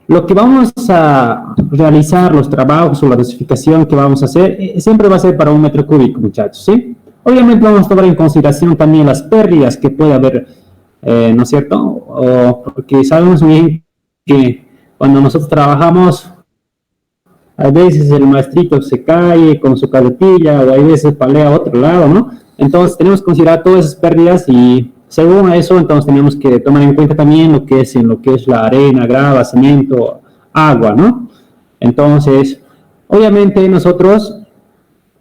lo que vamos a realizar, los trabajos o la dosificación que vamos a hacer, siempre va a ser para un metro cúbico, muchachos, ¿sí? Obviamente vamos a tomar en consideración también las pérdidas que puede haber, ¿no es cierto? Porque sabemos bien que cuando nosotros trabajamos, a veces el maestrito se cae con su caletilla, o a veces palea a otro lado, ¿no? Entonces tenemos que considerar todas esas pérdidas y según eso, entonces tenemos que tomar en cuenta también lo que es la arena, grava, cemento, agua, ¿no? Entonces, obviamente nosotros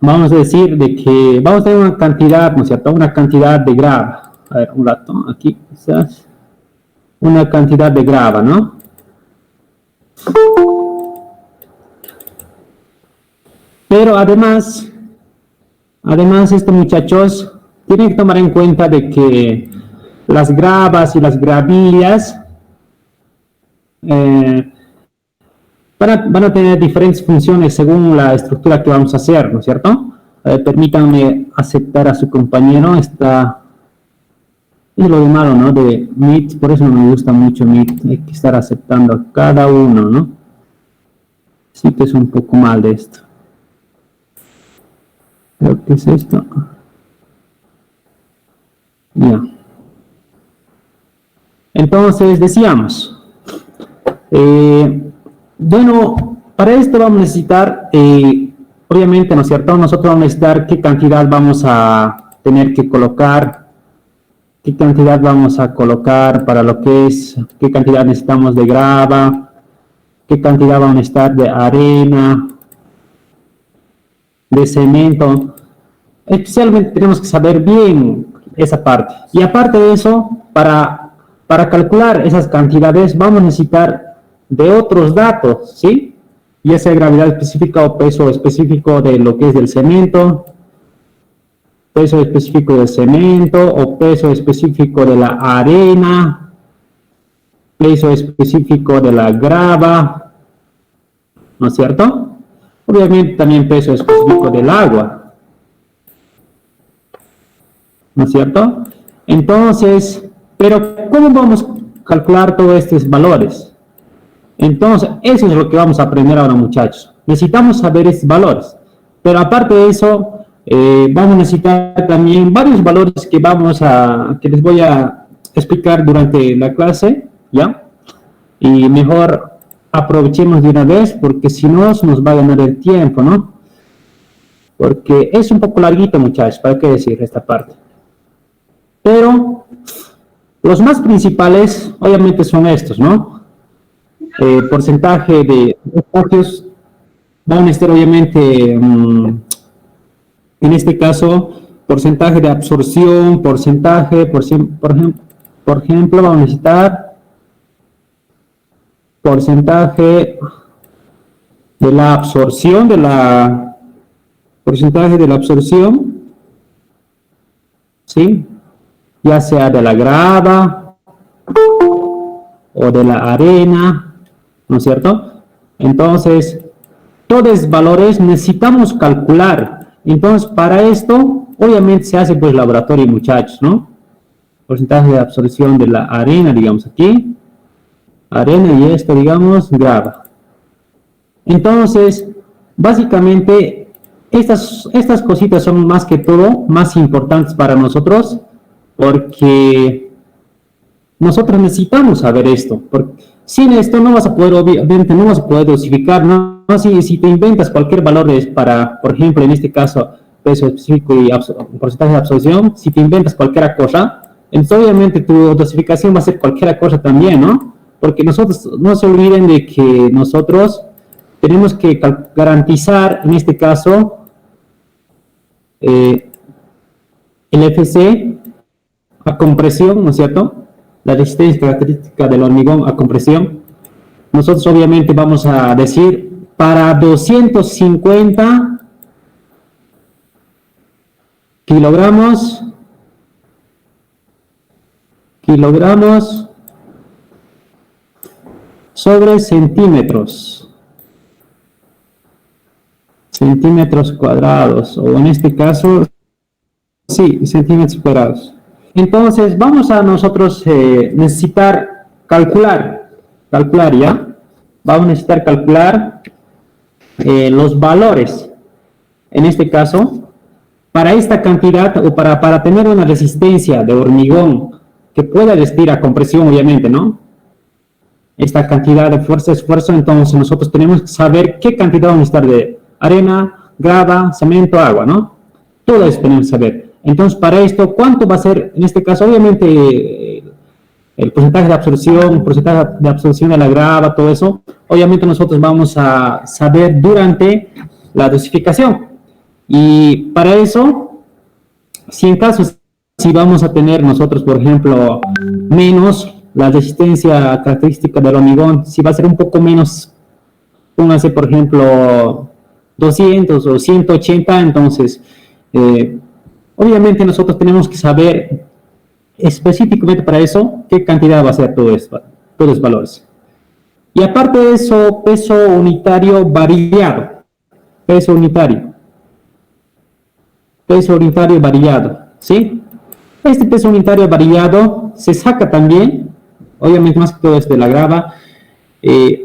vamos a decir de que vamos a tener una cantidad, ¿no es cierto? Una cantidad de grava. A ver, un rato, aquí quizás. Una cantidad de grava, ¿no? Pero además, muchachos, tienen que tomar en cuenta de que las gravas y las gravillas van a tener diferentes funciones según la estructura que vamos a hacer, ¿no es cierto? Permítanme aceptar a su compañero, es lo de malo, ¿no? De Meet, por eso no me gusta mucho Meet, hay que estar aceptando a cada uno, ¿no? Sí que es un poco mal de esto. Creo que es esto. Ya. Entonces, decíamos, bueno, para esto vamos a necesitar, obviamente, ¿no es cierto? Nosotros vamos a necesitar qué cantidad vamos a tener que colocar, qué cantidad vamos a colocar para lo que es, qué cantidad necesitamos de grava, qué cantidad vamos a necesitar de arena, de cemento. Especialmente tenemos que saber bien esa parte. Y aparte de eso, para calcular esas cantidades vamos a necesitar de otros datos, ¿sí? Ya sea gravedad específica o peso específico de lo que es del cemento, peso específico del cemento o peso específico de la arena, peso específico de la grava, ¿no es cierto? Obviamente también peso específico del agua, ¿no es cierto? Entonces, pero ¿cómo vamos a calcular todos estos valores? Entonces, eso es lo que vamos a aprender ahora, muchachos. Necesitamos saber estos valores. Pero aparte de eso, vamos a necesitar también varios valores que les voy a explicar durante la clase, ¿ya? Y mejor aprovechemos de una vez, porque si no, se nos va a ganar el tiempo, ¿no? Porque es un poco larguito, muchachos, ¿para qué decir esta parte? Pero los más principales, obviamente, son estos, ¿no? Porcentaje de espacios van a estar, obviamente, en este caso, porcentaje de absorción, por ejemplo, vamos a necesitar porcentaje de la absorción, ¿sí? Ya sea de la grava o de la arena, ¿no es cierto? Entonces, todos esos valores necesitamos calcular. Entonces, para esto, obviamente se hace pues laboratorio, muchachos, ¿no? Porcentaje de absorción de la arena, digamos aquí. Arena y esto, digamos, grava. Entonces, básicamente, estas cositas son más que todo más importantes para nosotros porque nosotros necesitamos saber esto. Porque sin esto no vas a poder, obviamente, no vas a poder dosificar, ¿no? Si te inventas cualquier valor para, por ejemplo, en este caso, peso específico y porcentaje de absorción, si te inventas cualquier cosa, entonces obviamente tu dosificación va a ser cualquier cosa también, ¿no? Porque nosotros, no se olviden de que nosotros tenemos que garantizar, en este caso, el FC a compresión, ¿no es cierto? La resistencia característica del hormigón a compresión. Nosotros obviamente vamos a decir para 250 kilogramos sobre centímetros cuadrados, o en este caso, sí, centímetros cuadrados. Entonces, vamos a nosotros necesitar calcular, ¿ya? vamos a necesitar calcular los valores, en este caso, para esta cantidad o para tener una resistencia de hormigón que pueda resistir a compresión, obviamente, ¿no? Esta cantidad de fuerza, esfuerzo, entonces nosotros tenemos que saber qué cantidad vamos a necesitar de arena, grava, cemento, agua, ¿no? Todo eso tenemos que saber. Entonces, para esto, ¿cuánto va a ser, en este caso, obviamente, el porcentaje de absorción de la grava, todo eso, obviamente nosotros vamos a saber durante la dosificación. Y para eso, si en caso, si vamos a tener nosotros, por ejemplo, menos la resistencia característica del hormigón, si va a ser un poco menos, póngase, por ejemplo, 200 o 180, entonces, obviamente nosotros tenemos que saber específicamente para eso qué cantidad va a ser todos los valores. Y aparte de eso, peso unitario variado. Peso unitario variado, ¿sí? Este peso unitario variado se saca también, obviamente más que todo es de la grava.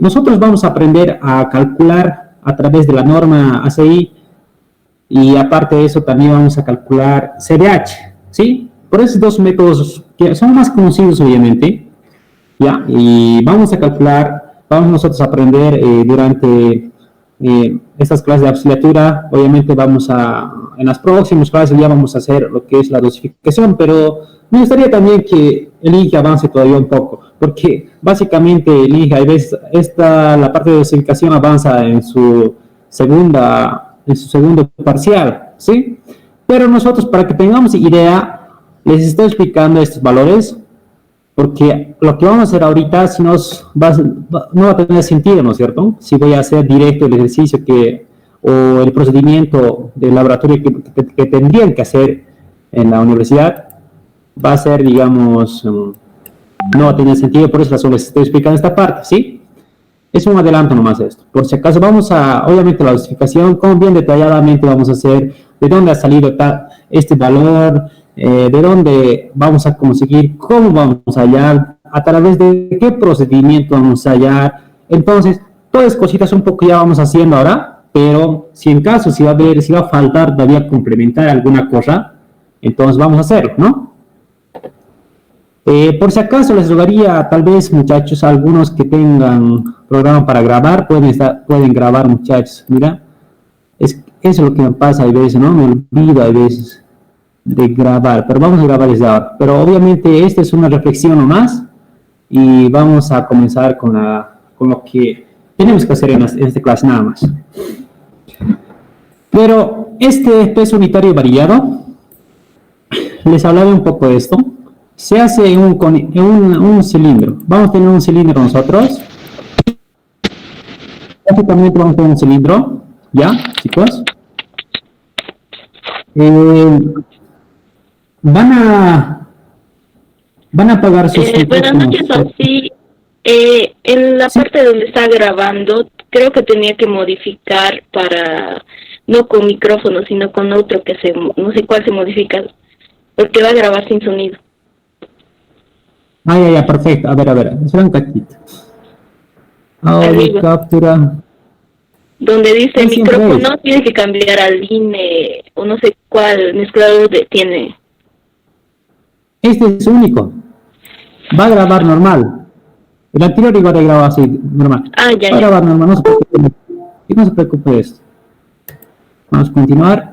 Nosotros vamos a aprender a calcular a través de la norma ACI, y aparte de eso también vamos a calcular CDH, ¿sí? Por esos dos métodos que son más conocidos, obviamente, ¿ya? Y vamos a calcular, vamos nosotros a aprender durante estas clases de auxiliatura, obviamente en las próximas clases ya vamos a hacer lo que es la dosificación, pero me gustaría también que el INGE avance todavía un poco, porque básicamente el INGE, a veces, la parte de dosificación avanza en su segundo parcial, ¿sí? Pero nosotros, para que tengamos idea, les estoy explicando estos valores, porque lo que vamos a hacer ahorita no va a tener sentido, ¿no es cierto? Si voy a hacer directo el ejercicio o el procedimiento del laboratorio que tendrían que hacer en la universidad, va a ser, digamos, no va a tener sentido, por eso les estoy explicando esta parte, ¿sí? Es un adelanto nomás esto. Por si acaso obviamente la dosificación, como bien detalladamente vamos a hacer, de dónde ha salido este valor, de dónde vamos a conseguir, cómo vamos a hallar, a través de qué procedimiento vamos a hallar. Entonces, todas cositas un poco ya vamos haciendo ahora, pero si en caso, si va a faltar todavía complementar alguna cosa, entonces vamos a hacerlo, ¿no? Por si acaso les rogaría, tal vez, muchachos, algunos que tengan programa para grabar, pueden grabar, muchachos. Mira, eso es lo que me pasa a veces, ¿no? Me olvido a veces de grabar, pero vamos a grabar desde ahora. Pero obviamente esta es una reflexión nomás y vamos a comenzar con lo que tenemos que hacer en esta clase nada más. Pero este peso unitario variado, les hablaré un poco de esto. Se hace en un cilindro. Vamos a tener un cilindro nosotros. Básicamente vamos a tener un cilindro, ¿ya, chicos? Van a pagar sus... Buenas noches, así. En la parte donde está grabando, creo que tenía que modificar no con micrófono, sino con otro no sé cuál se modifica, porque va a grabar sin sonido. Ya, perfecto. A ver, espera un cachito. Audio captura. Donde dice micrófono, tiene que cambiar al INE, o no sé cuál mezclador tiene. Este es único. Va a grabar normal. El anterior igual de grabar así, normal. Ya. Va a grabar normal, no se preocupe de esto. Vamos a continuar.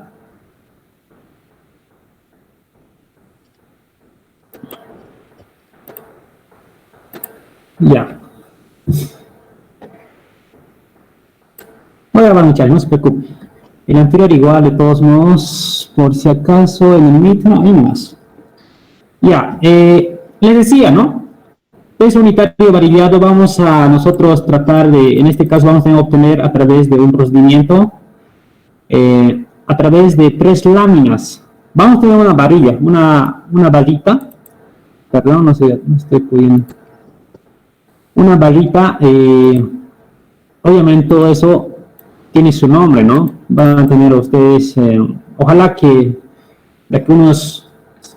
Ya. Voy a grabar, muchachos, no se preocupe. El anterior igual, de todos modos, por si acaso, en el Meet, no hay más. Ya, les decía, ¿no? Peso unitario variado, vamos a nosotros tratar en este caso vamos a obtener a través de un procedimiento, a través de 3 láminas. Vamos a tener una varilla, una varita, perdón, no estoy pudiendo. Una varita, obviamente todo eso tiene su nombre, ¿no? Van a tener ustedes, ojalá que de aquí unos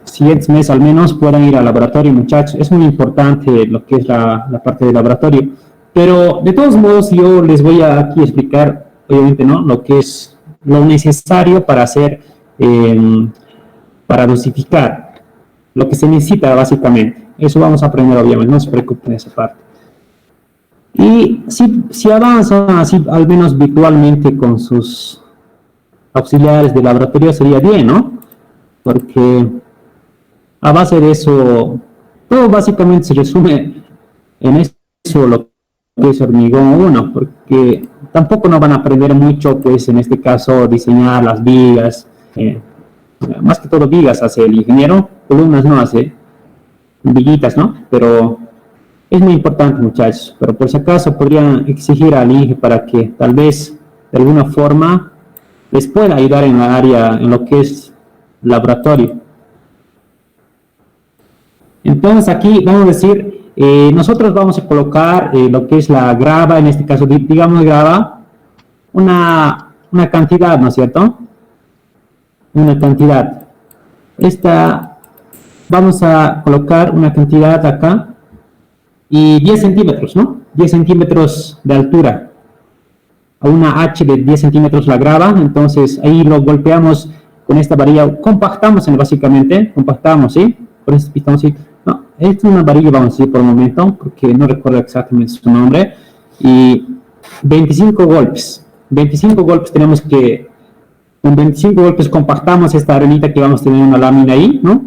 siguientes meses al menos puedan ir al laboratorio, muchachos. Es muy importante lo que es la parte del laboratorio, Pero de todos modos yo les voy a aquí explicar, obviamente, ¿no? Lo que es lo necesario para hacer, para dosificar, lo que se necesita básicamente. Eso vamos a aprender, obviamente, no se preocupen de esa parte. Y si avanzan así, al menos virtualmente con sus auxiliares de laboratorio, sería bien, ¿no? Porque a base de eso, todo básicamente se resume en eso, lo que es hormigón 1, porque tampoco no van a aprender mucho, pues en este caso, diseñar las vigas, más que todo vigas hace el ingeniero, columnas no hace, viguitas, ¿no? Pero es muy importante, muchachos, pero por si acaso podrían exigir al INGE para que tal vez de alguna forma les pueda ayudar en la área, en lo que es laboratorio. Entonces aquí vamos a decir, nosotros vamos a colocar lo que es la grava, en este caso digamos grava, una cantidad, ¿no es cierto? Una cantidad. Esta, vamos a colocar una cantidad acá, y 10 centímetros, ¿no? 10 centímetros de altura. A una H de 10 centímetros la grava, entonces ahí lo golpeamos con esta varilla, compactamos básicamente, compactamos, ¿sí? Por este pistón, ¿sí? No, esta es una varilla, vamos a decir por un momento, porque no recuerdo exactamente su nombre, y 25 golpes. 25 golpes tenemos que, con 25 golpes compactamos esta arenita que vamos a tener una lámina ahí, ¿no?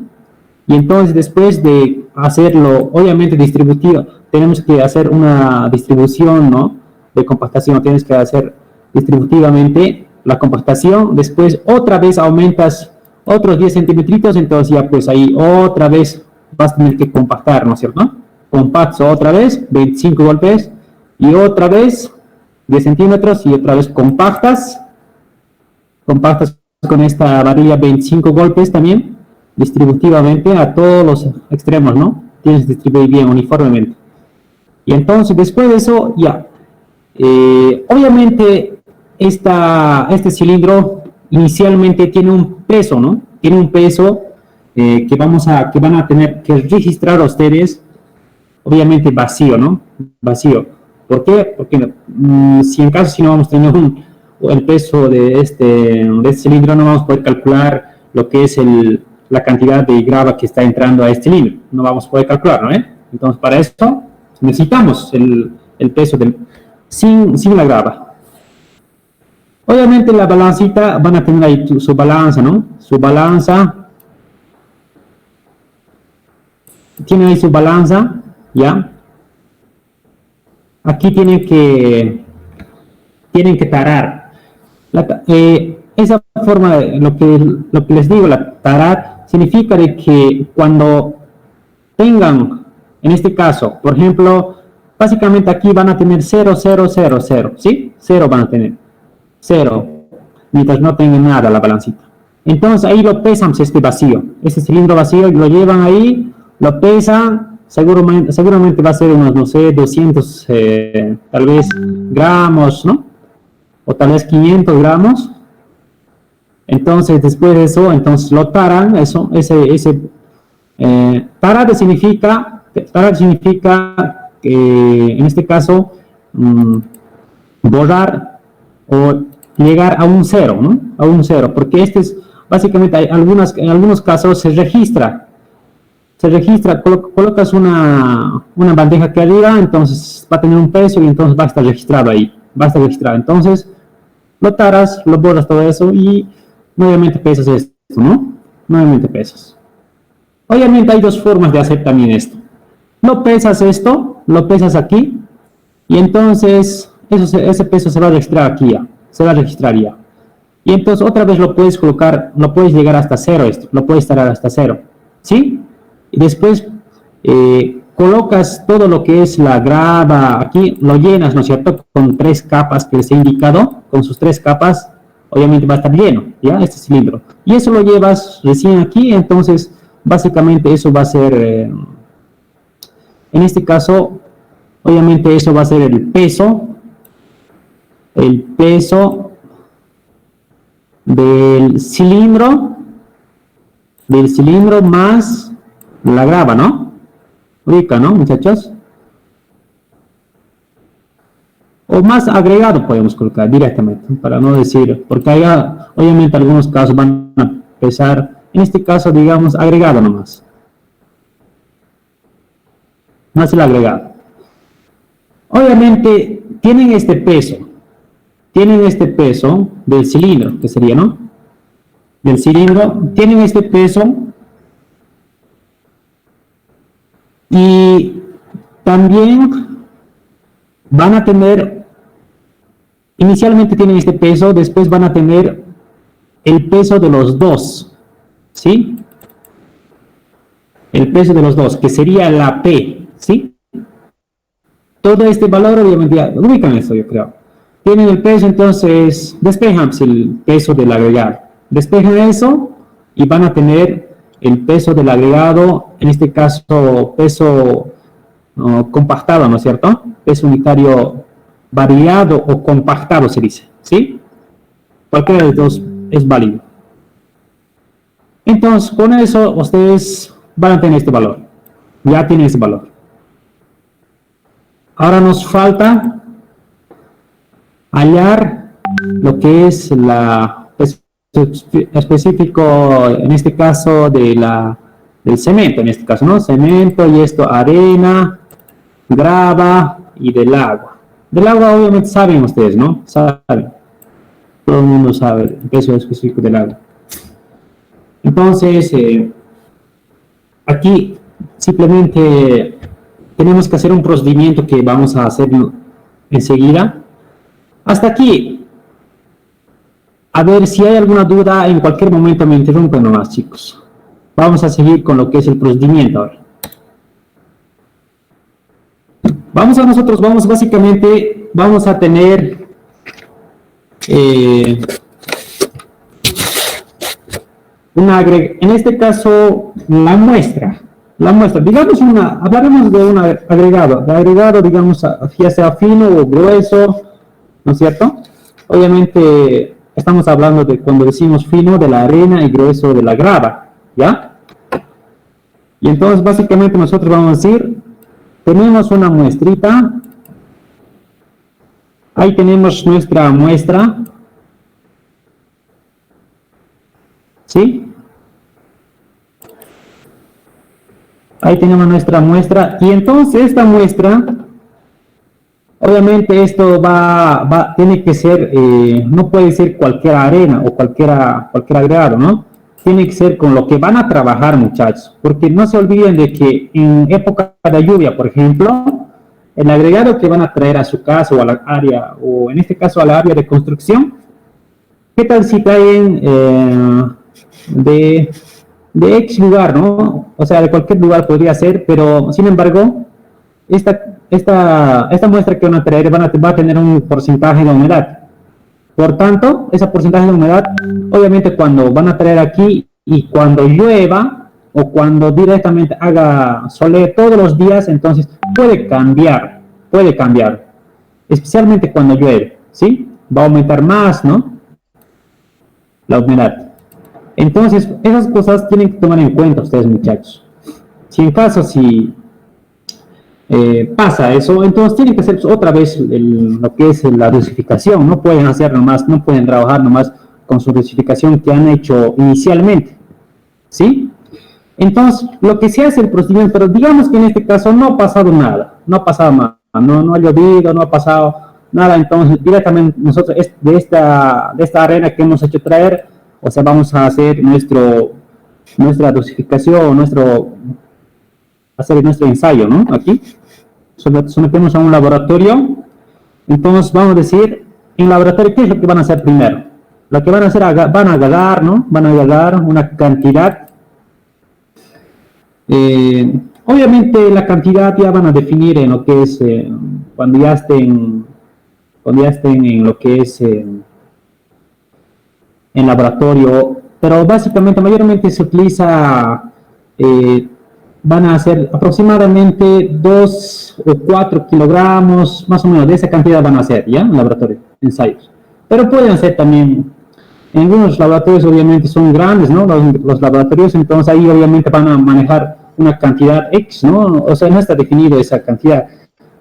Y entonces después de hacerlo, obviamente distributivo, tenemos que hacer una distribución, ¿no? De compactación, tienes que hacer distributivamente la compactación, después otra vez aumentas otros 10 centímetros, entonces ya pues ahí otra vez vas a tener que compactar, ¿no es cierto? Compacto otra vez, 25 golpes, y otra vez 10 centímetros, y otra vez compactas con esta varilla 25 golpes también, distributivamente a todos los extremos, ¿no? Tienes que distribuir bien, uniformemente. Y entonces, después de eso, ya. Obviamente, este cilindro inicialmente tiene un peso, ¿no? Tiene un peso que van a tener que registrar ustedes, obviamente vacío, ¿no? Vacío. ¿Por qué? Porque si en caso si no vamos a tener el peso de este cilindro, no vamos a poder calcular lo que es la cantidad de grava que está entrando a este cilindro. No vamos a poder calcular, ¿no? Entonces, para esto necesitamos el peso sin la grava. Obviamente la balancita, van a tener ahí su balanza, ¿no? Su balanza. Tienen ahí su balanza, ¿ya? Aquí tienen que tarar. Esa forma, lo que les digo, la tarar, significa de que cuando tengan, en este caso, por ejemplo, básicamente aquí van a tener 0, 0, 0, 0, ¿sí? 0 van a tener, 0, mientras no tengan nada la balancita. Entonces ahí lo pesan, este vacío, este cilindro vacío, lo llevan ahí, lo pesan, seguramente va a ser unos, no sé, 200, tal vez, gramos, ¿no? O tal vez 500 gramos. Entonces, después de eso, entonces lo taran, tarar significa que, en este caso, borrar o llegar a un cero, ¿no? A un cero, porque este es, básicamente, en algunos casos se registra, colocas una bandeja aquí arriba, entonces va a tener un peso y entonces va a estar registrado ahí, entonces lo taras, lo borras todo eso y nuevamente pesas esto, ¿no? Nuevamente pesas. Obviamente hay dos formas de hacer también esto. No pesas esto, lo pesas aquí, y entonces ese peso se va a registrar aquí ya, se va a registrar ya. Y entonces otra vez lo puedes colocar, lo puedes llegar hasta cero esto, lo puedes tarar hasta cero, ¿sí? Y después colocas todo lo que es la grava aquí, lo llenas, ¿no es cierto? Con 3 capas que les he indicado, con sus 3 capas, obviamente va a estar lleno, ¿ya? Este cilindro. Y eso lo llevas recién aquí, entonces básicamente eso va a ser, en este caso, obviamente eso va a ser el peso del cilindro más la grava, ¿no? Ubica, ¿no, muchachos? o más agregado podemos colocar directamente, para no decir, porque haya, obviamente algunos casos van a pesar, en este caso digamos agregado nomás, más el agregado. Obviamente tienen este peso del cilindro, que sería, ¿no? Del cilindro, tienen este peso y también van a tener, inicialmente tienen este peso, después van a tener el peso de los dos, ¿sí? El peso de los dos, que sería la P, ¿sí? Todo este valor, obviamente, ya ubican esto, yo creo. Tienen el peso, entonces, despejan el peso del agregado. Despejan eso y van a tener el peso del agregado, en este caso, peso compactado, ¿no es cierto? Peso unitario variado o compactado se dice, ¿sí? Cualquiera de los dos es válido. Entonces, con eso, ustedes van a tener este valor. Ya tienen este valor. Ahora nos falta hallar lo que es la específico, en este caso, del cemento, en este caso, ¿no? Cemento y esto, arena, grava y del agua. Del agua, obviamente, saben ustedes, ¿no? Saben. Todo el mundo sabe el peso específico del agua. Entonces, aquí simplemente tenemos que hacer un procedimiento que vamos a hacer enseguida. Hasta aquí. A ver, si hay alguna duda, en cualquier momento me interrumpen nomás, chicos. Vamos a seguir con lo que es el procedimiento ahora. Básicamente, vamos a tener en este caso, la muestra, digamos hablaremos de un agregado, digamos, ya sea fino o grueso, ¿no es cierto? Obviamente, estamos hablando de, cuando decimos fino, de la arena y grueso de la grava, ¿ya? Y entonces, básicamente, nosotros vamos a decir, tenemos una muestrita, ahí tenemos nuestra muestra, ¿sí? Ahí tenemos nuestra muestra, y entonces esta muestra, obviamente esto tiene que ser, no puede ser cualquier arena o cualquier agregado, ¿no? Tiene que ser con lo que van a trabajar, muchachos, porque no se olviden de que en época de lluvia, por ejemplo, el agregado que van a traer a su casa o a la área, o en este caso a la área de construcción, ¿qué tal si traen de X lugar, ¿no? O sea, de cualquier lugar podría ser, pero sin embargo, esta muestra que van a traer va a tener un porcentaje de humedad. Por tanto, ese porcentaje de humedad, obviamente cuando van a traer aquí y cuando llueva o cuando directamente haga sol todos los días, entonces puede cambiar, especialmente cuando llueve, ¿sí? Va a aumentar más, ¿no? La humedad. Entonces, esas cosas tienen que tomar en cuenta ustedes, muchachos. Si en caso, pasa eso, entonces tienen que hacer otra vez lo que es la dosificación. No pueden hacer nomás, no pueden trabajar nomás con su dosificación que han hecho inicialmente, ¿sí? Entonces, lo que se hace el procedimiento, pero digamos que en este caso no ha pasado nada, no ha pasado nada, no ha llovido, no ha pasado nada, entonces directamente nosotros de esta arena que hemos hecho traer, o sea, vamos a hacer nuestra dosificación, hacer nuestro ensayo, ¿no? Aquí, sometemos a un laboratorio, entonces vamos a decir, en laboratorio, ¿qué es lo que van a hacer primero? Lo que van a hacer, van a agarrar, ¿no? Van a agarrar una cantidad, obviamente la cantidad ya van a definir en lo que es, cuando ya estén en lo que es en laboratorio, pero básicamente, mayormente se utiliza, van a hacer aproximadamente 2 o 4 kilogramos, más o menos, de esa cantidad van a hacer, ¿ya? En laboratorio, ensayos. Pero pueden hacer también, en algunos laboratorios obviamente son grandes, ¿no? Los laboratorios, entonces ahí obviamente van a manejar una cantidad X, ¿no? O sea, no está definido esa cantidad.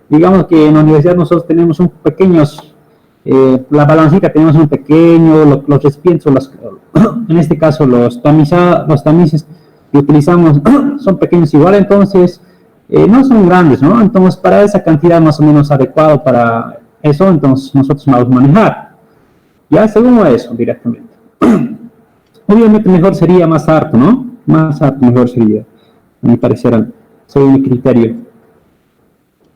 digamos que en la universidad nosotros tenemos un pequeños, la balancita tenemos un pequeño, los recipientes, en este caso los tamices que utilizamos son pequeños igual, entonces no son grandes, ¿no? Entonces para esa cantidad más o menos adecuado para eso, entonces nosotros vamos a manejar, ya según eso directamente. Obviamente mejor sería más harto, ¿no? Más harto mejor sería, a mi parecer, según mi criterio.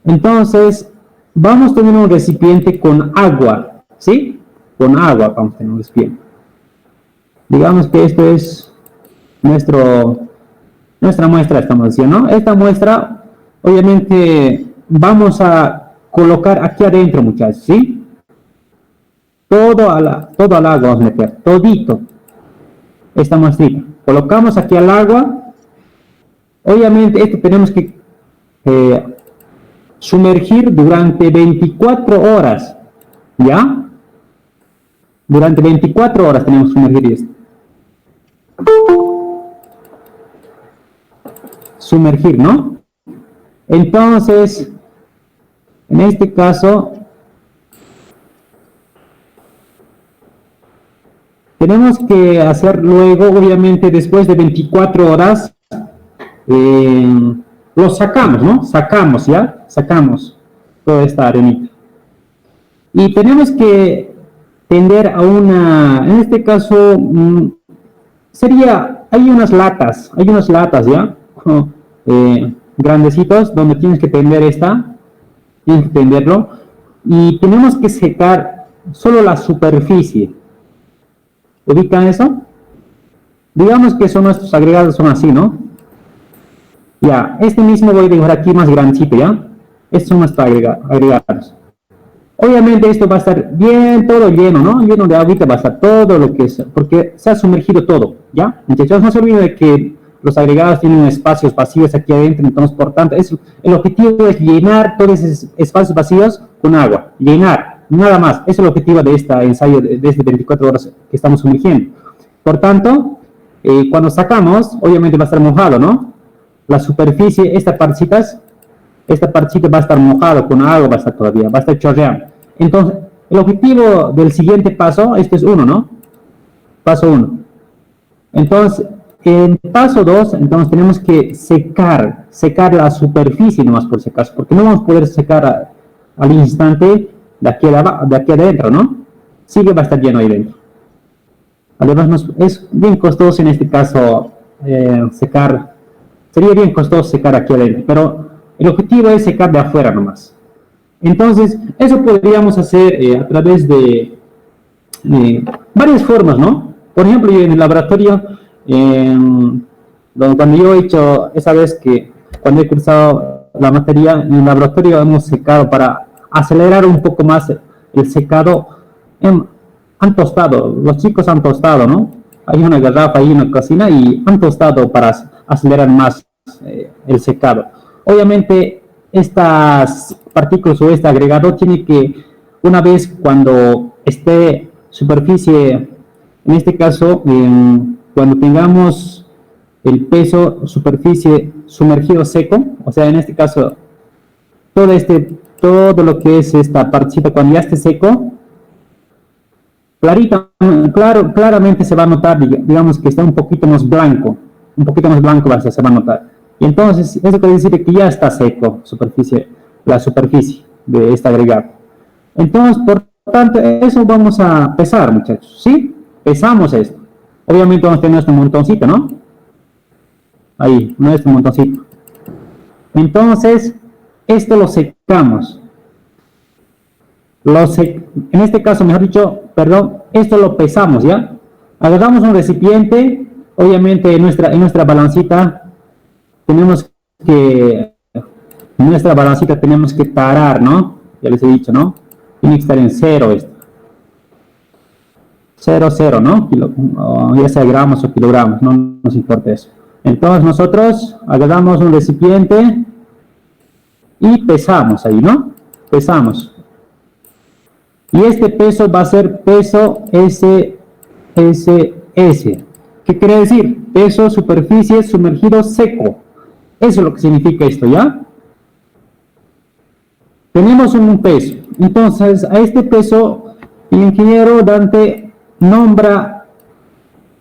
Entonces, vamos a tener un recipiente con agua, ¿sí? Con agua vamos a tener un recipiente. Digamos que esto es nuestra muestra, estamos diciendo, ¿no? Esta muestra, obviamente, vamos a colocar aquí adentro, muchachos, ¿sí? Todo al agua vamos a meter, todito. Esta muestrita. Colocamos aquí al agua. Obviamente, esto tenemos que sumergir durante 24 horas, ¿ya? Durante 24 horas tenemos que sumergir esto. Sumergir, ¿no? Entonces, en este caso, tenemos que hacer luego, obviamente, después de 24 horas, lo sacamos, ¿no? Sacamos, ¿ya? Sacamos toda esta arenita. Y tenemos que tender a en este caso, hay unas latas, ¿ya? Grandecitos, donde tienes que tienes que tenderlo, y tenemos que secar solo la superficie. ¿Ubican eso? Digamos que nuestros agregados son así, ¿no? Ya, este mismo voy a dibujar aquí más grandecito, ¿ya? Estos son nuestros agregados. Obviamente esto va a estar bien, todo lleno, ¿no? Lleno de agüita va a estar todo lo que es, porque se ha sumergido todo, ¿ya? Muchachos, no se olviden de que los agregados tienen espacios vacíos aquí adentro, entonces, por tanto, el objetivo es llenar todos esos espacios vacíos con agua, llenar, nada más. Ese es el objetivo de este ensayo de 24 horas que estamos sumergiendo. Por tanto, cuando sacamos, obviamente va a estar mojado, ¿no? La superficie, esta partecita va a estar mojada con agua, va a estar chorreando. Entonces, el objetivo del siguiente paso, este es 1, ¿no? Paso 1. Entonces, en paso 2, entonces tenemos que secar la superficie nomás por si acaso, porque no vamos a poder secar al instante de aquí adentro, ¿no? Sigue, va a estar lleno ahí dentro. Además, es bien costoso en este caso secar. Sería bien costoso secar aquí adentro, pero el objetivo es secar de afuera nomás. Entonces, eso podríamos hacer a través de varias formas, ¿no? Por ejemplo, yo en el laboratorio, cuando yo he hecho, esa vez que cuando he cursado la materia, en el laboratorio hemos secado para acelerar un poco más el secado. Han tostado, los chicos han tostado, ¿no? Hay una garrafa ahí en la cocina y han tostado para acelerar más el secado. Obviamente, estas partículas o este agregado tiene que, una vez cuando esté superficie, en este caso, cuando tengamos el peso superficie sumergido seco, o sea, en este caso, todo lo que es esta partecita, cuando ya esté seco, claramente se va a notar, digamos que está un poquito más blanco se va a notar. Y entonces, eso quiere decir que ya está seco la superficie de este agregado. Entonces, por tanto, eso vamos a pesar, muchachos, ¿sí? Pesamos esto. Obviamente vamos a tener nuestro montoncito, ¿no? Ahí, nuestro montoncito. Entonces, esto lo secamos. En este caso, mejor dicho, esto lo pesamos, ¿ya? Agarramos un recipiente, obviamente en nuestra balancita tenemos que tarar, ¿no? Ya les he dicho, ¿no? Tiene que estar en 0 esto. 0, ¿no? Ya sea gramos o kilogramos, no nos importa eso. Entonces nosotros agarramos un recipiente y pesamos ahí, ¿no? Pesamos. Y este peso va a ser peso SSS. ¿Qué quiere decir? Peso superficie sumergido seco. Eso es lo que significa esto, ¿ya? tenemos un peso. Entonces, a este peso, el ingeniero Dante nombra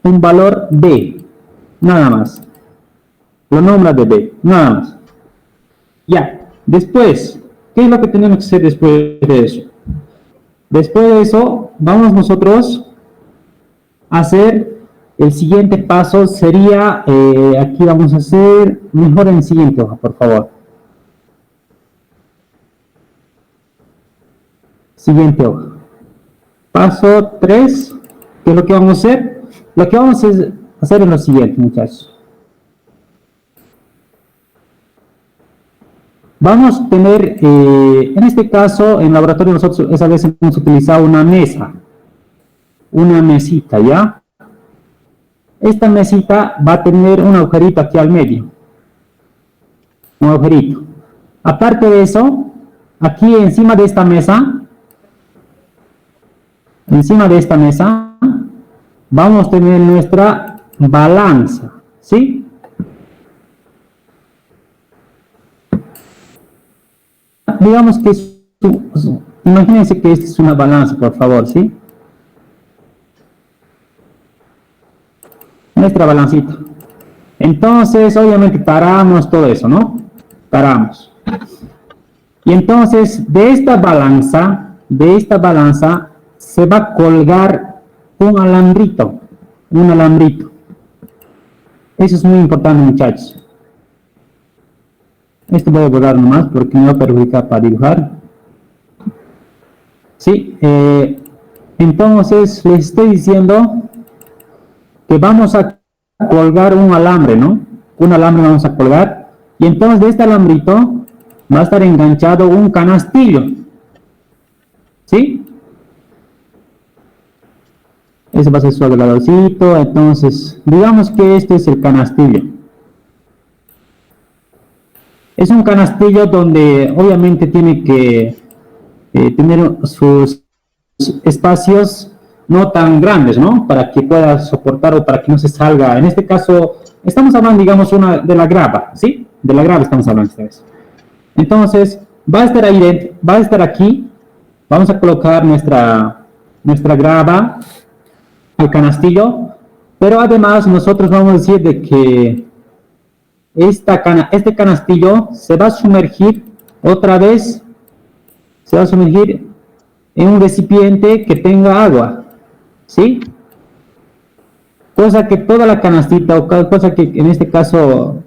un valor B, nada más. Lo nombra de B, nada más. Ya, después, ¿qué es lo que tenemos que hacer después de eso? Después de eso, vamos nosotros a hacer el siguiente paso, sería, aquí vamos a hacer, mejor en el siguiente hoja, por favor. Siguiente hoja. Paso 3, ¿qué es lo que vamos a hacer? Lo que vamos a hacer es lo siguiente, muchachos. Vamos a tener, en este caso, en laboratorio nosotros esa vez hemos utilizado una mesa, una mesita, ¿ya? Esta mesita va a tener un agujerito aquí al medio, un agujerito. Aparte de eso, aquí encima de esta mesa, vamos a tener nuestra balanza, ¿sí? Digamos que imagínense que esta es una balanza, por favor, ¿sí? Nuestra balancita. Entonces, obviamente, paramos todo eso, ¿no? Paramos. Y entonces, de esta balanza, se va a colgar un alambrito. Eso es muy importante, muchachos. Esto voy a borrar nomás porque me va a perjudicar para dibujar. Sí, entonces les estoy diciendo que vamos a colgar un alambre, ¿no? Un alambre vamos a colgar. Y entonces de este alambrito va a estar enganchado un canastillo. ¿Sí? Ese va a ser su agregadorcito. Entonces, digamos que este es el canastillo. Es un canastillo donde obviamente tiene que tener sus espacios no tan grandes, ¿no? Para que pueda soportar o para que no se salga. En este caso, estamos hablando, digamos, de la grava, ¿sí? De la grava estamos hablando esta vez. Entonces, va a estar ahí dentro, va a estar aquí. Vamos a colocar nuestra grava al canastillo. Pero además, nosotros vamos a decir de que este canastillo se va a sumergir otra vez, se va a sumergir en un recipiente que tenga agua, ¿sí? Cosa que toda la canastita, o cosa que en este caso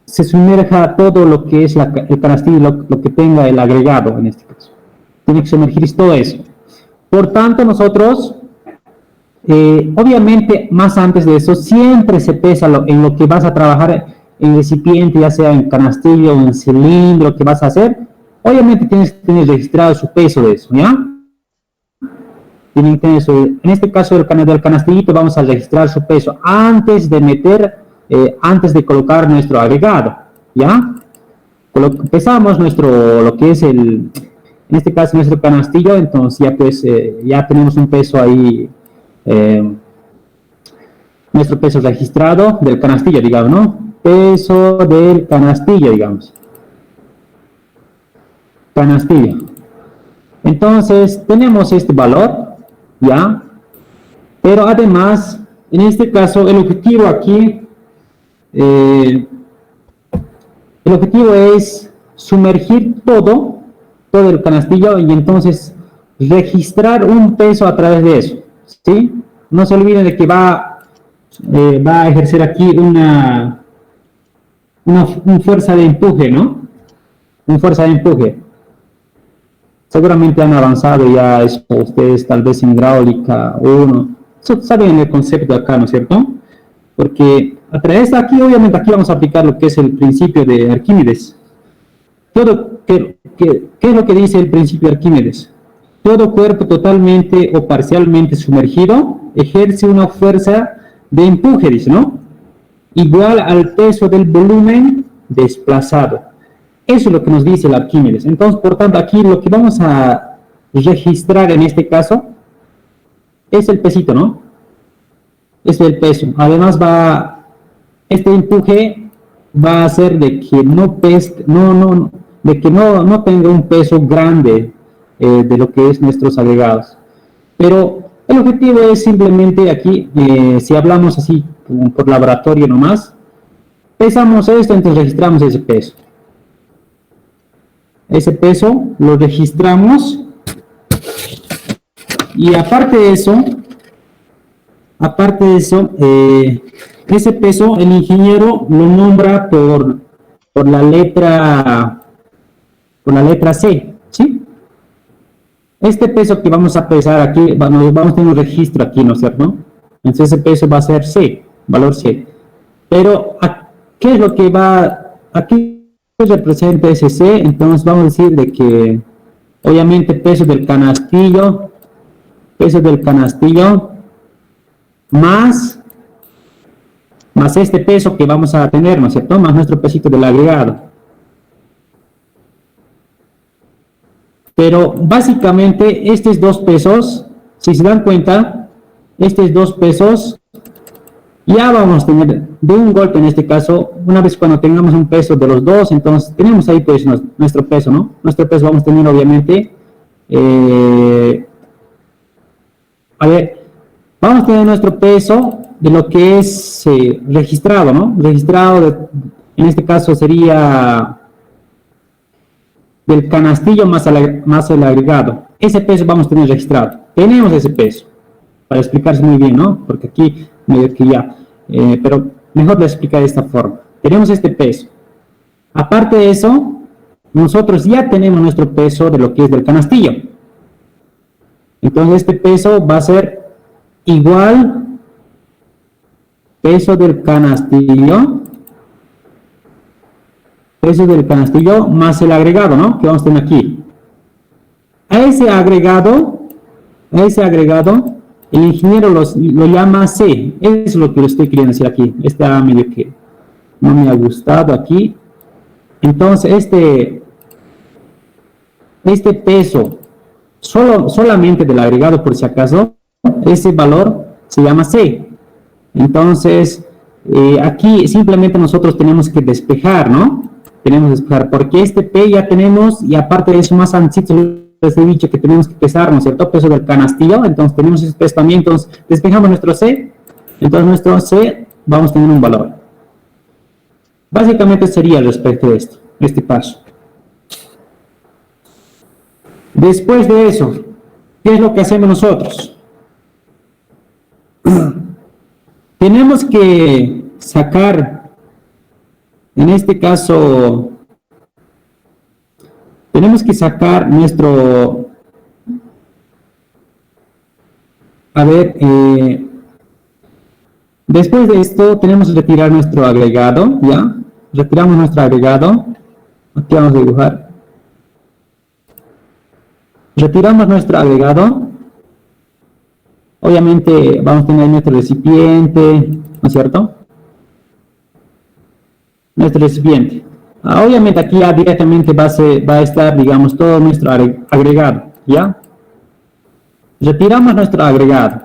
se sumerja todo lo que es el canastillo, lo que tenga el agregado en este caso. Tiene que sumergir todo eso. Por tanto, nosotros... obviamente, más antes de eso, siempre se pesa en lo que vas a trabajar en recipiente, ya sea en canastillo o en cilindro, que vas a hacer. Obviamente tienes que tener registrado su peso de eso, ¿ya? Tienen que tener eso. En este caso del canastillito vamos a registrar su peso antes de colocar nuestro agregado, ¿ya? Pesamos lo que es en este caso nuestro canastillo, entonces ya pues ya tenemos un peso ahí. Nuestro peso registrado del canastillo, digamos, ¿no? Peso del canastillo, digamos. Canastillo. Entonces, tenemos este valor, ¿ya? Pero además, en este caso, el objetivo aquí, el objetivo es sumergir todo el canastillo y entonces registrar un peso a través de eso. ¿Sí? No se olviden de que va a ejercer aquí una fuerza de empuje, ¿no? Una fuerza de empuje. Seguramente han avanzado ya eso, ustedes tal vez en hidráulica 1. Saben el concepto acá, ¿no es cierto? Porque a través de aquí, obviamente aquí vamos a aplicar lo que es el principio de Arquímedes. ¿Qué es lo que dice el principio de Arquímedes? Todo cuerpo totalmente o parcialmente sumergido ejerce una fuerza de empuje, dice, ¿no? Igual al peso del volumen desplazado. Eso es lo que nos dice el Arquímedes. Entonces, por tanto, aquí lo que vamos a registrar en este caso es el pesito, ¿no? Es el peso. Además, este empuje va a hacer de que no de que no tenga un peso grande de lo que es nuestros agregados. Pero el objetivo es simplemente aquí, si hablamos así por laboratorio nomás, pesamos esto, entonces registramos ese peso. Ese peso lo registramos y aparte de eso, ese peso el ingeniero lo nombra por la letra C, ¿sí? Este peso que vamos a pesar aquí, vamos a tener un registro aquí, ¿no es cierto? Entonces ese peso va a ser C, valor C. Pero, ¿qué es lo que aquí representa ese C? Entonces vamos a decir de que, obviamente, peso del canastillo, más este peso que vamos a tener, ¿no es cierto? Más nuestro pesito del agregado. Pero básicamente estos dos pesos, si se dan cuenta, estos dos pesos ya vamos a tener de un golpe en este caso, una vez cuando tengamos un peso de los dos, entonces tenemos ahí pues nuestro peso, ¿no? Nuestro peso vamos a tener obviamente, vamos a tener nuestro peso de lo que es registrado, ¿no? Registrado, en este caso sería del canastillo más el agregado. Ese peso vamos a tener registrado. Tenemos ese peso, para explicarse muy bien, ¿no? Porque aquí medio que ya, pero mejor les explicar de esta forma. Tenemos este peso. Aparte de eso, nosotros ya tenemos nuestro peso de lo que es del canastillo. Entonces este peso va a ser igual peso del canastillo más el agregado, ¿no? Que vamos a tener aquí. A ese agregado, el ingeniero lo llama C. Eso es lo que le estoy queriendo decir aquí. Medio que no me ha gustado aquí. Entonces, este peso, solamente del agregado, por si acaso, ese valor se llama C. Entonces, aquí simplemente nosotros tenemos que despejar, ¿no? Tenemos que despejar, porque este P ya tenemos, y aparte de eso, más antes les he dicho que tenemos que pesar, ¿no es cierto? Peso del canastillo, entonces tenemos ese peso también, entonces despejamos nuestro C, entonces nuestro C vamos a tener un valor. Básicamente sería respecto de este paso. Después de eso, ¿qué es lo que hacemos nosotros? Tenemos que sacar, en este caso, tenemos que sacar nuestro, después de esto tenemos que retirar nuestro agregado, ¿ya? Retiramos nuestro agregado, aquí vamos a dibujar. Retiramos nuestro agregado, obviamente vamos a tener nuestro recipiente, ¿no es cierto? Nuestro recipiente. Obviamente aquí ya directamente va a estar, digamos, todo nuestro agregado, ¿ya? Retiramos nuestro agregado.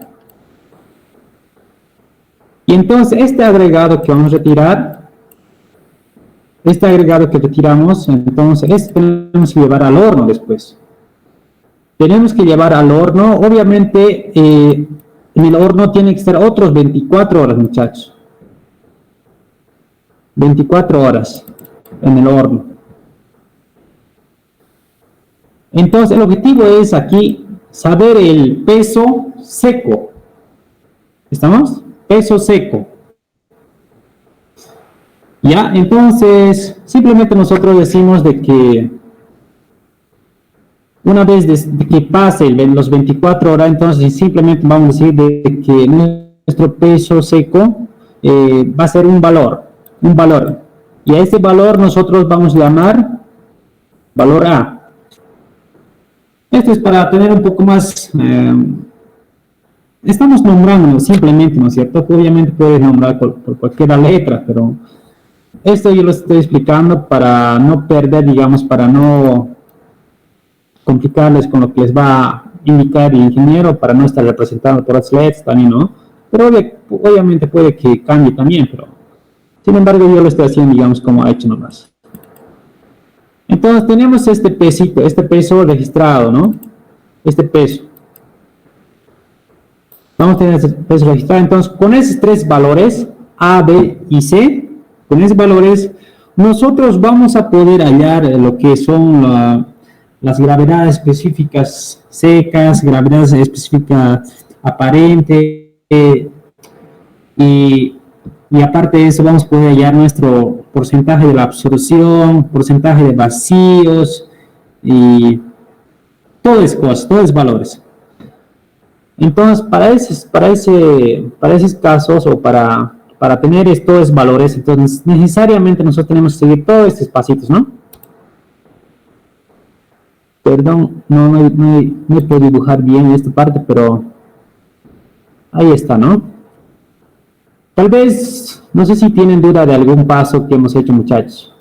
Y entonces este agregado que vamos a retirar, este agregado que retiramos, entonces tenemos que llevar al horno después. Tenemos que llevar al horno, obviamente en el horno tiene que estar otros 24 horas, muchachos. 24 horas en el horno. Entonces el objetivo es aquí saber el peso seco. ¿Estamos? Peso seco. Ya, entonces simplemente nosotros decimos de que una vez de que pase los 24 horas, entonces simplemente vamos a decir de que nuestro peso seco va a ser un valor. Y a ese valor nosotros vamos a llamar valor A. Esto es para tener un poco más, estamos nombrando simplemente, ¿no es cierto? Obviamente puedes nombrar por cualquier letra, pero esto yo lo estoy explicando para no perder, digamos, para no complicarles con lo que les va a indicar el ingeniero, para no estar representando por las LEDs también, ¿no? Pero obviamente puede que cambie también, pero sin embargo yo lo estoy haciendo, digamos, como ha hecho nomás. Entonces tenemos este pesito, este peso registrado, ¿no? Este peso. Vamos a tener este peso registrado. Entonces, con esos tres valores, A, B y C, con esos valores, nosotros vamos a poder hallar lo que son las gravedades específicas secas, gravedades específicas aparentes, y aparte de eso vamos a poder hallar nuestro porcentaje de la absorción, porcentaje de vacíos y todo es cosas, todo es valores. Entonces, para esos casos o para tener estos valores, entonces necesariamente nosotros tenemos que seguir todos estos pasitos, ¿no? Perdón, no he podido dibujar bien esta parte, pero ahí está, ¿no? Tal vez, no sé si tienen duda de algún paso que hemos hecho, muchachos.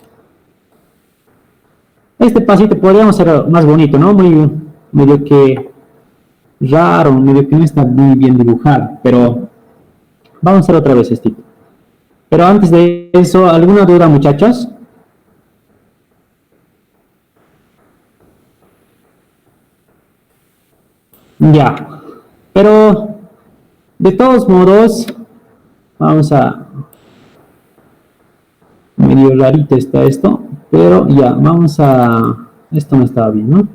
Este pasito podríamos hacer más bonito, ¿no? Medio que raro, medio que no está muy bien dibujado, pero vamos a hacer otra vez esto. Pero antes de eso, ¿alguna duda, muchachos? Ya, pero de todos modos, vamos a... medio rarito está esto, pero ya, vamos a... esto no estaba bien, ¿no?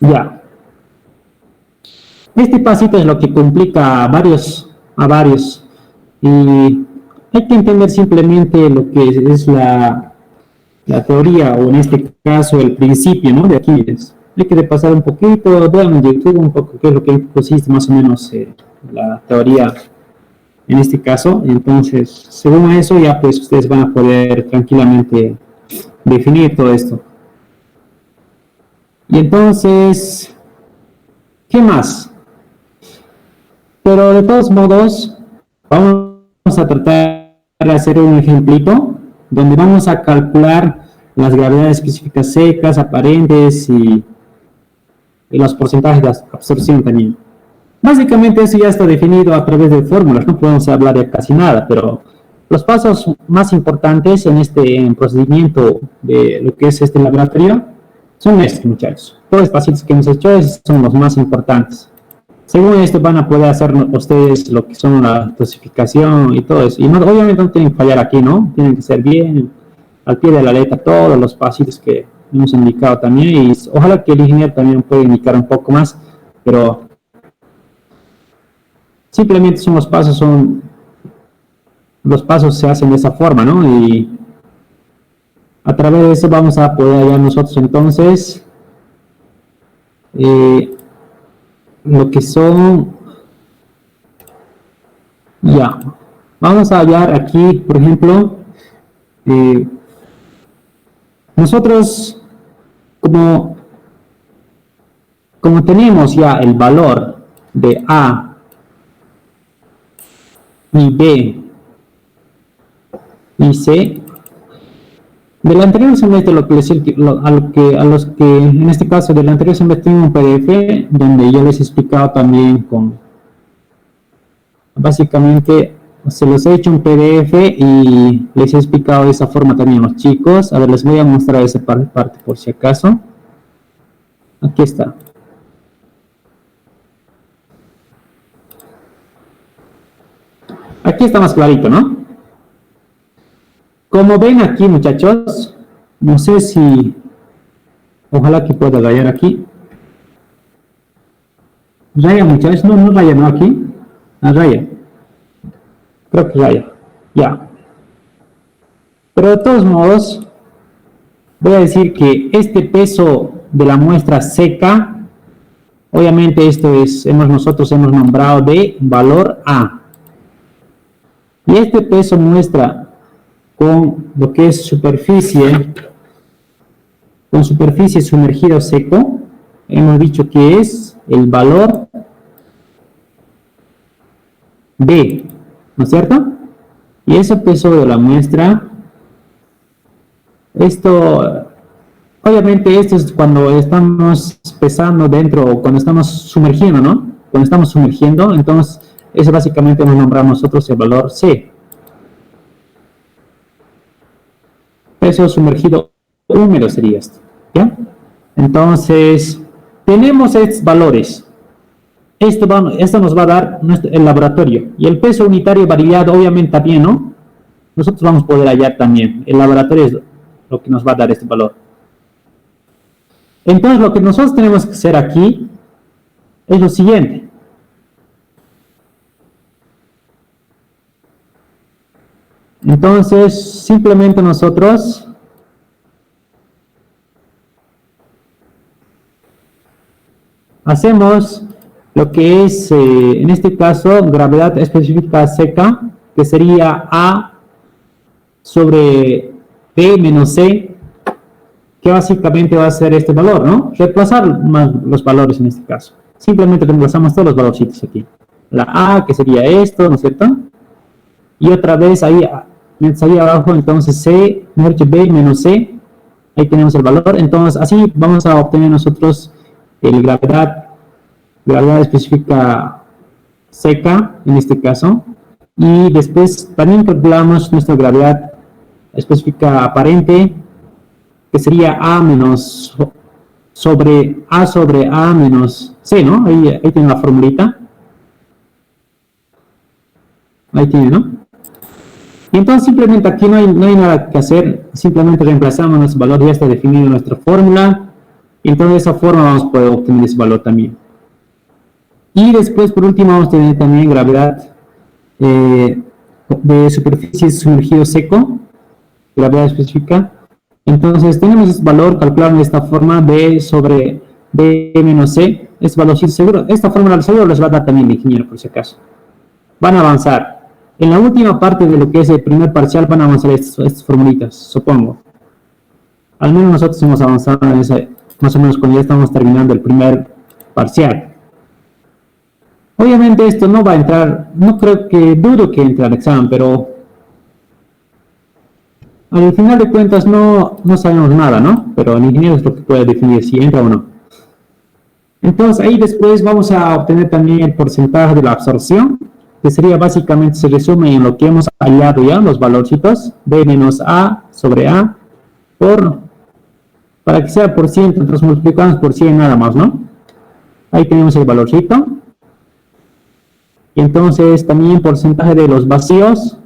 Ya. Este pasito es lo que complica a varios. Y hay que entender simplemente lo que es la teoría, o en este caso el principio, ¿no? De Aquiles. Hay que repasar un poquito, vean en YouTube un poco qué es lo que consiste más o menos la teoría en este caso. Entonces, según eso ya pues ustedes van a poder tranquilamente definir todo esto. Y entonces, ¿qué más? Pero de todos modos, vamos a tratar de hacer un ejemplito donde vamos a calcular las gravedades específicas secas, aparentes y los porcentajes de absorción también. Básicamente eso ya está definido a través de fórmulas, no podemos hablar de casi nada, pero los pasos más importantes en este procedimiento de lo que es este laboratorio son estos, muchachos. Todos los pacientes que hemos hecho son los más importantes. Según esto van a poder hacer ustedes lo que son la clasificación y todo eso. Y no, obviamente no tienen que fallar aquí, ¿no? Tienen que ser bien, al pie de la letra, todos los pasitos que hemos indicado también. Y ojalá que el ingeniero también pueda indicar un poco más, pero simplemente los pasos se hacen de esa forma, ¿no? Y a través de eso vamos a poder hallar nosotros entonces lo que son, ya, vamos a hallar aquí, por ejemplo, nosotros como tenemos ya el valor de A y B y C, del anterior semestre, a los que, en este caso, del anterior semestre tengo un PDF donde yo les he explicado también básicamente, se los he hecho un PDF y les he explicado de esa forma también a los chicos. A ver, les voy a mostrar esa parte por si acaso. Aquí está. Aquí está más clarito, ¿no? Como ven aquí, muchachos, no sé si, ojalá que pueda rayar aquí. Raya, muchachos, no raya, no aquí. Raya. Creo que raya, ya. Pero de todos modos, voy a decir que este peso de la muestra seca, obviamente nosotros hemos nombrado de valor A. Y este peso muestra con lo que es superficie sumergida o seco, hemos dicho que es el valor B, ¿no es cierto? Y ese peso de la muestra, obviamente esto es cuando estamos pesando dentro, cuando estamos sumergiendo, ¿no? Cuando estamos sumergiendo, entonces eso básicamente nos nombramos nosotros el valor C. peso sumergido húmedo sería esto, ¿ya? Entonces, tenemos estos valores. Esto nos va a dar el laboratorio. Y el peso unitario variado, obviamente, también, ¿no? Nosotros vamos a poder hallar también. El laboratorio es lo que nos va a dar este valor. Entonces, lo que nosotros tenemos que hacer aquí es lo siguiente. Entonces, simplemente nosotros hacemos lo que es, en este caso, gravedad específica seca, que sería A sobre B menos C, que básicamente va a ser este valor, ¿no? Reemplazar más los valores en este caso. Simplemente reemplazamos todos los valorcitos aquí. La A, que sería esto, ¿no es cierto? Y otra vez ahí abajo, entonces C, mejor dicho, B menos C, ahí tenemos el valor. Entonces, así vamos a obtener nosotros el gravedad específica seca, en este caso. Y después también calculamos nuestra gravedad específica aparente, que sería A menos sobre A menos C, ¿no? Ahí tiene la formulita. Ahí tiene, ¿no? Y entonces simplemente aquí no hay nada que hacer, simplemente reemplazamos nuestro valor, ya está definido nuestra fórmula, y entonces de esa forma vamos a poder obtener ese valor también. Y después, por último, vamos a tener también gravedad de superficie sumergido seco, gravedad específica. Entonces tenemos ese valor calculado de esta forma, B sobre B menos C, este valor seguro, esta fórmula del seguro les va a dar también el ingeniero por si acaso. Van a avanzar. En la última parte de lo que es el primer parcial van a avanzar estas formulitas, supongo. Al menos nosotros hemos avanzado en ese, más o menos cuando ya estamos terminando el primer parcial. Obviamente esto no va a entrar, no creo que, dudo que entre al examen, pero al final de cuentas no sabemos nada, ¿no? Pero el ingeniero es lo que puede definir si entra o no. Entonces ahí después vamos a obtener también el porcentaje de la absorción, que sería básicamente, se resume en lo que hemos hallado ya, los valorcitos, B menos A sobre A, para que sea por 100, entonces multiplicamos por 100 nada más, ¿no? Ahí tenemos el valorcito. Y entonces también porcentaje de los vacíos.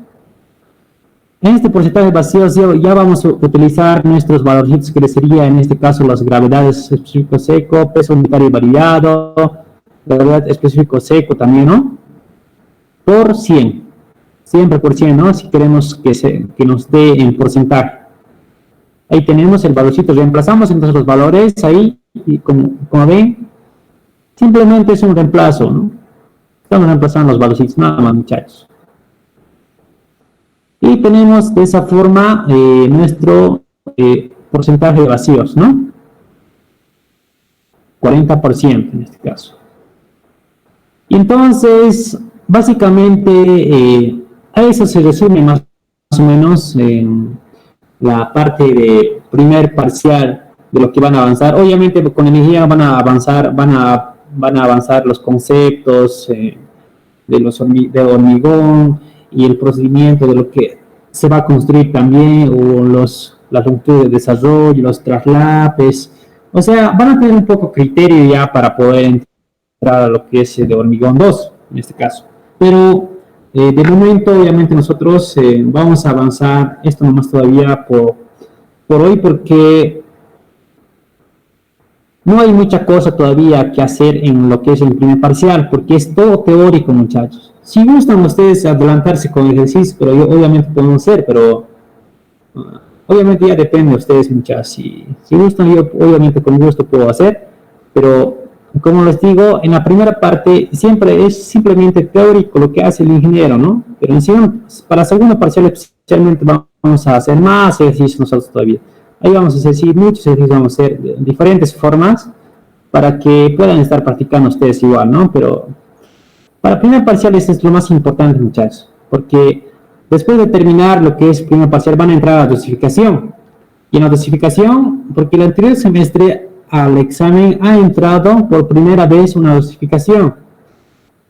En este porcentaje de vacíos ya vamos a utilizar nuestros valorcitos, que sería en este caso las gravedades específico seco, peso unitario variado, gravedad específico seco también, ¿no? Por 100, siempre por 100, ¿no? Si queremos que nos dé en porcentaje. Ahí tenemos el valorcito, reemplazamos entonces los valores ahí, y como ven, simplemente es un reemplazo, ¿no? Estamos reemplazando los valorcitos, nada más, muchachos. Y tenemos de esa forma nuestro porcentaje de vacíos, ¿no? 40% en este caso. Y entonces, básicamente, a eso se resume más o menos la parte de primer parcial de lo que van a avanzar. Obviamente con energía van a avanzar los conceptos de hormigón y el procedimiento de lo que se va a construir también, o las longitudes de desarrollo, los traslapes. O sea, van a tener un poco criterio ya para poder entrar a lo que es de hormigón 2, en este caso. Pero de momento, obviamente, nosotros vamos a avanzar esto nomás todavía por hoy, porque no hay mucha cosa todavía que hacer en lo que es el primer parcial, porque es todo teórico, muchachos. Si gustan ustedes adelantarse con ejercicio, pero obviamente podemos hacer, pero obviamente ya depende de ustedes, muchachos. Si gustan, yo obviamente con gusto puedo hacer, pero como les digo, en la primera parte siempre es simplemente teórico lo que hace el ingeniero, ¿no? Pero para la segunda parcial especialmente vamos a hacer más ejercicios nosotros todavía. Ahí vamos a hacer muchos ejercicios, vamos a hacer de diferentes formas para que puedan estar practicando ustedes igual, ¿no? Pero para el primer parcial esto es lo más importante, muchachos, porque después de terminar lo que es el primer parcial van a entrar a la dosificación. Y en la dosificación, porque el anterior semestre al examen ha entrado por primera vez una dosificación.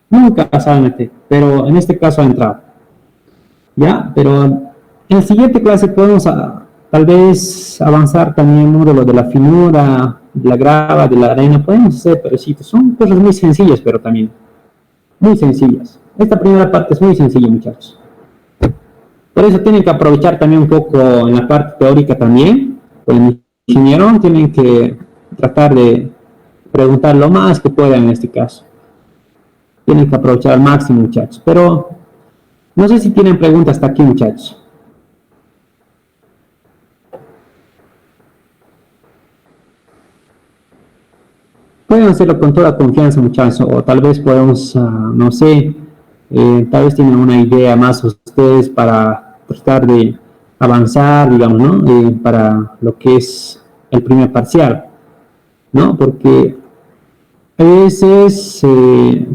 Nunca solamente, pero en este caso ha entrado. ¿Ya? Pero en la siguiente clase podemos tal vez avanzar también el módulo de la finura, de la grava, de la arena, podemos hacer, pero sí, son cosas muy sencillas, pero también muy sencillas. Esta primera parte es muy sencilla, muchachos. Por eso tienen que aprovechar también un poco en la parte teórica también. El ingeniero tienen que tratar de preguntar lo más que puedan en este caso. Tienen que aprovechar al máximo, muchachos. Pero no sé si tienen preguntas hasta aquí, muchachos. Pueden hacerlo con toda confianza, muchachos, o tal vez podemos, no sé, tal vez tienen una idea más ustedes para tratar de avanzar, digamos, ¿no? Para lo que es el primer parcial, ¿no? Porque a veces,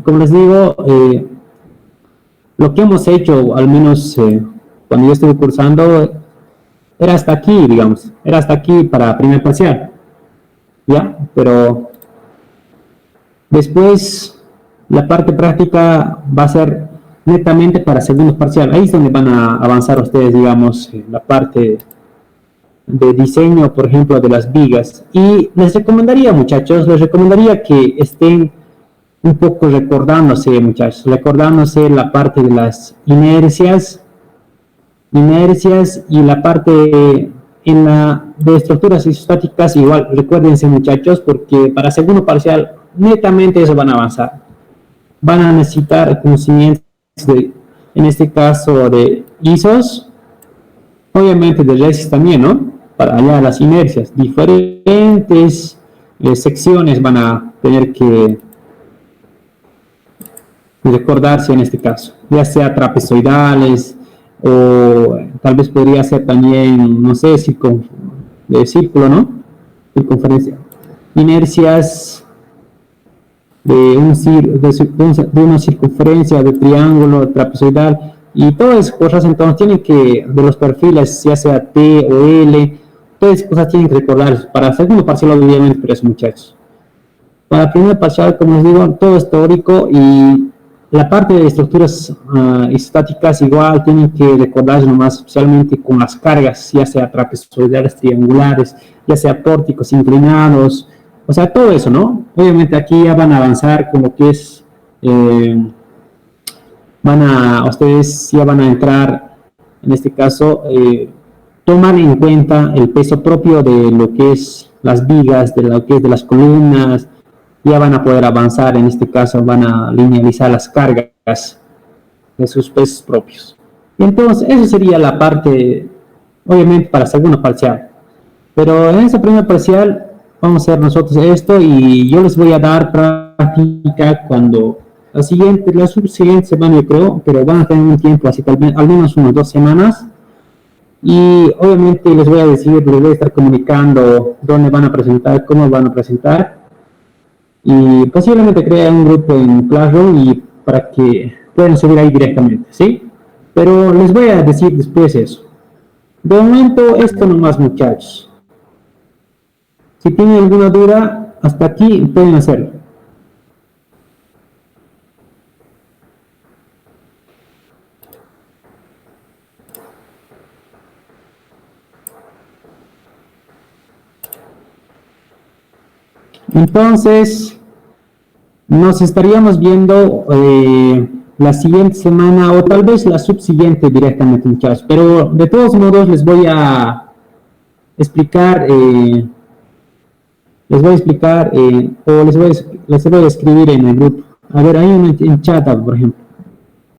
como les digo, lo que hemos hecho, al menos cuando yo estuve cursando, era hasta aquí, digamos, era hasta aquí para primer parcial, ¿ya? Pero después, la parte práctica va a ser netamente para segundo parcial. Ahí es donde van a avanzar ustedes, digamos, en la parte de diseño, por ejemplo, de las vigas. Y les recomendaría, muchachos, les recomendaría que estén un poco recordándose, muchachos, recordándose la parte de las inercias y la parte en la de estructuras isostáticas, igual, recuérdense, muchachos, porque para segundo parcial netamente eso van a avanzar. Van a necesitar conocimientos de, en este caso, de ISOs, obviamente de RESIS también, ¿no? Para allá las inercias, diferentes secciones van a tener que recordarse en este caso, ya sea trapezoidales o tal vez podría ser también, no sé, de círculo, ¿no? Circunferencia. Inercias de una circunferencia, de triángulo, trapezoidal, y todas esas cosas, entonces tienen que, de los perfiles, ya sea T o L, todas esas cosas tienen que recordar, para segundo parcial obviamente, pero eso, muchachos. Para primer parcial, como les digo, todo es teórico, y la parte de estructuras isostáticas igual tienen que recordarse nomás, especialmente con las cargas, ya sea trapezoidales, triangulares, ya sea pórticos inclinados, o sea, todo eso, ¿no? Obviamente aquí ya van a avanzar con lo que es, ustedes ya van a entrar, en este caso, tomar en cuenta el peso propio de lo que es las vigas, de lo que es de las columnas, ya van a poder avanzar, en este caso van a linealizar las cargas de sus pesos propios. Y entonces, eso sería la parte, obviamente, para segundo parcial. Pero en esa primera parcial vamos a hacer nosotros esto y yo les voy a dar práctica cuando la subsiguiente semana yo creo, pero van a tener un tiempo, así que al menos unas 2 semanas. Y obviamente les voy a decir, les voy a estar comunicando dónde van a presentar, cómo van a presentar. Y posiblemente crear un grupo en Classroom y para que puedan subir ahí directamente, ¿sí? Pero les voy a decir después eso. De momento, esto nomás, muchachos. Si tienen alguna duda, hasta aquí pueden hacerlo. Entonces, nos estaríamos viendo la siguiente semana o tal vez la subsiguiente directamente, muchachos. Pero de todos modos les voy a explicar, o les voy a escribir en el grupo. A ver, hay un en chat, por ejemplo.